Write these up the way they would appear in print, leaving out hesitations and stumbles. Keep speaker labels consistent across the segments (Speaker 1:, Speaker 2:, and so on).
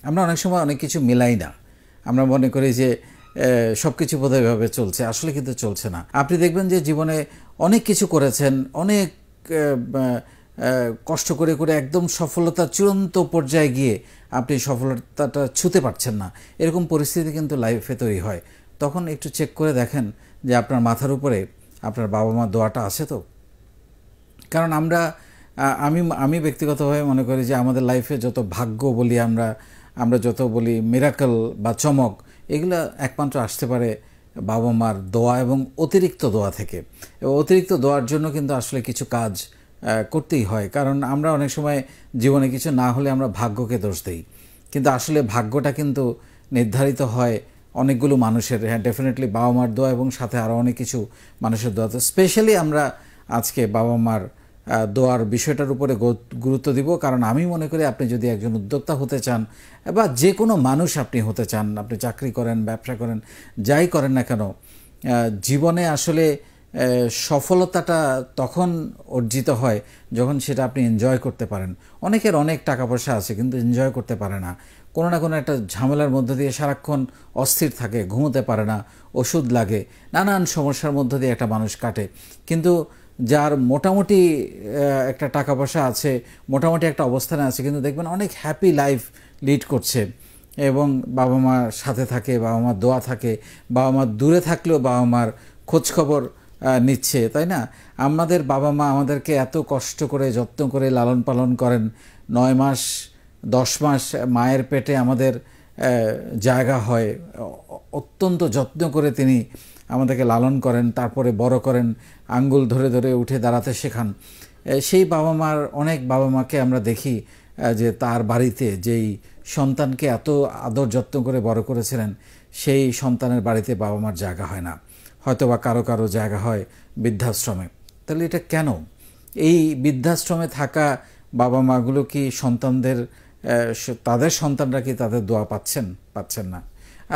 Speaker 1: আমরা অনেক সময় অনেক কিছু মিলাই না। আমরা মনে করি যে সব কিছু বোধহয় এভাবে চলছে, আসলে কিন্তু চলছে না। আপনি দেখবেন যে জীবনে অনেক কিছু করেছেন, অনেক কষ্ট করে করে একদম সফলতার চূড়ান্ত পর্যায়ে গিয়ে আপনি সফলতাটা ছুঁতে পারছেন না, এরকম পরিস্থিতি কিন্তু লাইফে তৈরি হয়। তখন একটু চেক করে দেখেন যে আপনার মাথার উপরে আপনার বাবা মার দোয়াটা আছে তো। কারণ আমি ব্যক্তিগতভাবে মনে করি যে আমাদের লাইফে যত ভাগ্য বলি আমরা যত বলি মিরাকল বা চমক, এগুলো একমাত্র আসতে পারে বাবা মার দোয়া এবং অতিরিক্ত দোয়া থেকে। এবং অতিরিক্ত দোয়ার জন্য কিন্তু আসলে কিছু কাজ করতেই হয়। কারণ আমরা অনেক সময় জীবনে কিছু না হলে আমরা ভাগ্যকে দোষ দিই, কিন্তু আসলে ভাগ্যটা কিন্তু নির্ধারিত হয় অনেকগুলো মানুষের। হ্যাঁ, ডেফিনেটলি বাবা মার দোয়া এবং সাথে আরও অনেক কিছু মানুষের দোয়া। তো স্পেশালি আমরা আজকে বাবা মার দোয়ার বিষয়টার উপরে গুরুত্ব দিব। কারণ আমি মনে করি আপনি যদি একজন উদ্যোক্তা হতে চান বা যে কোনো মানুষ আপনি হতে চান, আপনি চাকরি করেন, ব্যবসা করেন, যাই করেন না কেন, জীবনে আসলে সফলতাটা তখন অর্জিত হয় যখন সেটা আপনি এনজয় করতে পারেন। অনেকের অনেক টাকা পয়সা আছে কিন্তু এনজয় করতে পারে না, কোনো না কোনো একটা ঝামেলার মধ্য দিয়ে সারাক্ষণ অস্থির থাকে, ঘুমোতে পারে না, ওষুধ লাগে, নানান সমস্যার মধ্য দিয়ে একটা মানুষ কাটে। কিন্তু যার মোটামুটি একটা টাকা পয়সা আছে, মোটামুটি একটা অবস্থানে আছে, কিন্তু দেখবেন অনেক হ্যাপি লাইফ লিড করছে এবং বাবা মার সাথে থাকে, বাবা মার দোয়া থাকে, বাবা মার দূরে থাকলেও বাবা মার খোঁজখবর নিচ্ছে, তাই না? আমাদের বাবা মা আমাদেরকে এত কষ্ট করে যত্ন করে লালন পালন করেন। 9 মাস 10 মাস মায়ের পেটে আমাদের জায়গা হয়, অত্যন্ত যত্ন করে তিনি আমাদেরকে লালন করেন, তারপরে বড় করেন, আঙ্গুল ধরে ধরে উঠে দাঁড়াতে শেখান। সেই বাবা মার অনেক বাবা মাকে আমরা দেখি যে তার বাড়িতে যেই সন্তানকে এত আদর যত্ন করে বড় করেছিলেন, সেই সন্তানের বাড়িতে বাবা মার জায়গা হয় না, হয়তো বা কারো কারো জায়গা হয় বৃদ্ধাশ্রমে। তাহলে এটা কেন? এই বৃদ্ধাশ্রমে থাকা বাবা মাগুলো কি তাদের সন্তানরা কি তাদের দোয়া পাচ্ছেন না?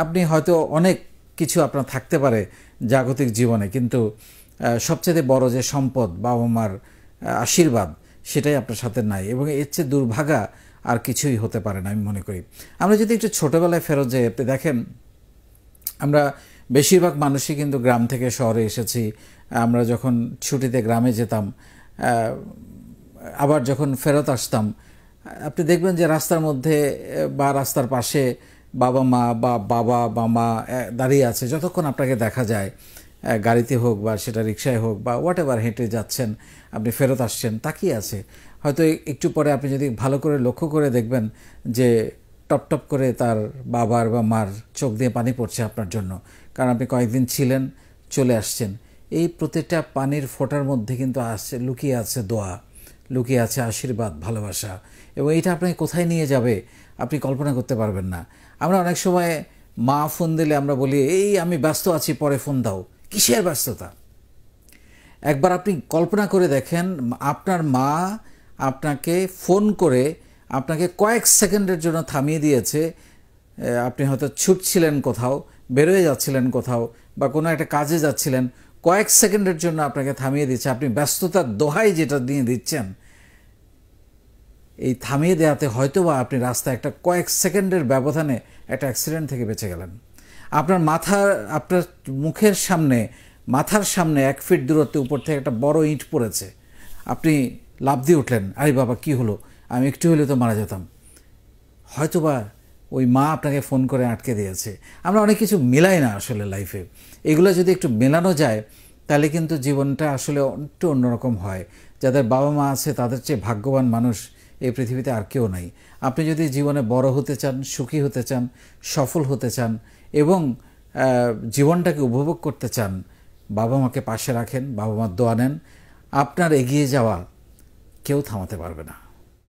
Speaker 1: আপনি হয়তো অনেক কিছু আপনার থাকতে পারে জাগতিক জীবনে, কিন্তু সবচেয়ে বড় যে সম্পদ বাবা মার আশীর্বাদ, সেটাই আপনার সাথে নাই, এবং এর চেয়ে দুর্ভাগা আর কিছুই হতে পারে না আমি মনে করি। আমরা যদি একটু ছোটোবেলায় ফেরত যাই, আপনি দেখেন আমরা বেশিরভাগ মানুষই কিন্তু গ্রাম থেকে শহরে এসেছি। আমরা যখন ছুটিতে গ্রামে যেতাম, আবার যখন ফেরত আসতাম, আপনি দেখবেন যে রাস্তার মধ্যে বা রাস্তার পাশে বাবা মা বা মা দাঁড়িয়ে আছে। যতক্ষণ আপনাকে দেখা যায়, গাড়িতে হোক বা সেটা রিক্সায় হোক বা হোয়াট এভার, হেঁটে যাচ্ছেন, আপনি ফেরত আসছেন, তাকিয়ে আছে। হয়তো একটু পরে আপনি যদি ভালো করে লক্ষ্য করে দেখবেন যে টপ টপ করে তার বাবার বা মার চোখ দিয়ে পানি পড়ছে আপনার জন্য, কারণ আপনি কয়েকদিন ছিলেন, চলে আসছেন। এই প্রতিটা পানির ফোঁটার মধ্যে কিন্তু লুকিয়ে আছে দোয়া, লুকিয়ে আছে আশীর্বাদ, ভালোবাসা, এবং এইটা আপনাকে কোথায় নিয়ে যাবে আপনি কল্পনা করতে পারবেন না। আমরা অনেক সময় মা ফোন দিলে আমরা বলি, এই আমি ব্যস্ত আছি, পরে ফোন দাও। কিসের ব্যস্ততা? একবার আপনি কল্পনা করে দেখেন, আপনার মা আপনাকে ফোন করে আপনাকে কয়েক সেকেন্ডের জন্য থামিয়ে দিয়েছে। আপনি হয়তো ছুটছিলেন কোথাও, বেরোয় যাচ্ছিলেন কোথাও, বা কোনো একটা কাজে যাচ্ছিলেন, কয়েক সেকেন্ডের জন্য আপনাকে থামিয়ে দিচ্ছে। আপনি ব্যস্ততার দোহাই যেটা দিয়ে দিচ্ছেন, এই থামিয়ে দেওয়াতে হয়তো বা আপনি রাস্তায় একটা কয়েক সেকেন্ডের ব্যবধানে একটা অ্যাক্সিডেন্ট থেকে বেঁচে গেলেন। আপনার মাথার সামনে 1 ফিট দূরত্বে উপর থেকে একটা বড় ইঁট পড়েছে, আপনি লাফ দিয়ে উঠলেন, আরে বাবা কি হলো, আমি একটু হলে তো মারা যেতাম। হয়তোবা ওই মা আপনাকে ফোন করে আটকে দিয়েছে। আমরা অনেক কিছু মেলাই না আসলে লাইফে। এগুলো যদি একটু মেলানো যায় তাহলে কিন্তু জীবনটা আসলে একটু অন্যরকম হয়। যাদের বাবা মা আছে তাদের চেয়ে ভাগ্যবান মানুষ এই পৃথিবীতে আর কেউ নাই। আপনি যদি জীবনে বড় হতে চান, সুখী হতে চান, সফল হতে চান এবং জীবনটাকে উপভোগ করতে চান, বাবা মাকে পাশে রাখেন, বাবা মার দোয়া নেন, আপনার এগিয়ে যাওয়া কেউ থামাতে পারবে না।